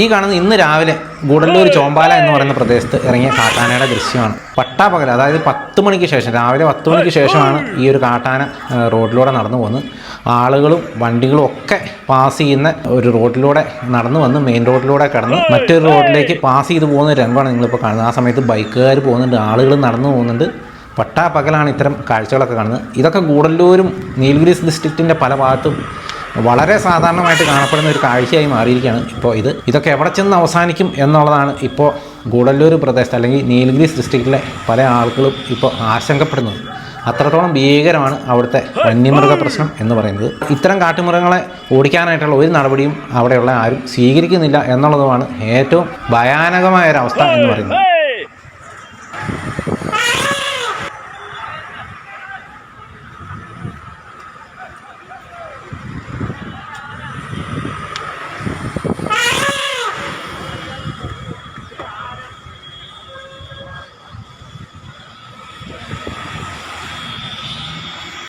ഈ കാണുന്ന ഇന്ന് രാവിലെ ഗൂഡല്ലൂർ ചോമ്പാല എന്ന് പറയുന്ന പ്രദേശത്ത് ഇറങ്ങിയ കാട്ടാനയുടെ ദൃശ്യമാണ്. പട്ടാപ്പകൽ, അതായത് 10 മണിക്ക് ശേഷം, രാവിലെ 10 മണിക്ക് ശേഷമാണ് ഈ ഒരു കാട്ടാന റോഡിലൂടെ നടന്നു പോകുന്നത്. ആളുകളും വണ്ടികളും ഒക്കെ പാസ് ചെയ്യുന്ന ഒരു റോഡിലൂടെ നടന്നു വന്ന് മെയിൻ റോഡിലൂടെ കടന്ന് മറ്റൊരു റോഡിലേക്ക് പാസ് ചെയ്ത് പോകുന്ന ഒരു രംഗമാണ് നിങ്ങളിപ്പോൾ കാണുന്നത്. ആ സമയത്ത് ബൈക്കുകാർ പോകുന്നുണ്ട്, ആളുകൾ നടന്നു പോകുന്നുണ്ട്. പട്ടാപ്പകലാണ് ഇത്തരം കാഴ്ചകളൊക്കെ കാണുന്നത്. ഇതൊക്കെ ഗൂഡല്ലൂരും നീലഗിരീസ് ഡിസ്ട്രിക്റ്റിൻ്റെ പല ഭാഗത്തും വളരെ സാധാരണമായിട്ട് കാണപ്പെടുന്ന ഒരു കാഴ്ചയായി മാറിയിരിക്കുകയാണ് ഇപ്പോൾ ഇതൊക്കെ എവിടെ ചെന്ന് അവസാനിക്കും എന്നുള്ളതാണ് ഇപ്പോൾ ഗൂഡല്ലൂർ പ്രദേശത്ത് അല്ലെങ്കിൽ നീലഗിരീസ് ഡിസ്ട്രിക്റ്റിലെ പല ആളുകളും ഇപ്പോൾ ആശങ്കപ്പെടുന്നത്. അത്രത്തോളം ഭീകരമാണ് അവിടുത്തെ വന്യമൃഗ പ്രശ്നം എന്ന് പറയുന്നത്. ഇത്തരം കാട്ടുമൃഗങ്ങളെ ഓടിക്കാനായിട്ടുള്ള ഒരു നടപടിയും അവിടെയുള്ള ആരും സ്വീകരിക്കുന്നില്ല എന്നുള്ളതുമാണ് ഏറ്റവും ഭയാനകമായ ഒരവസ്ഥ എന്ന് പറയുന്നത്.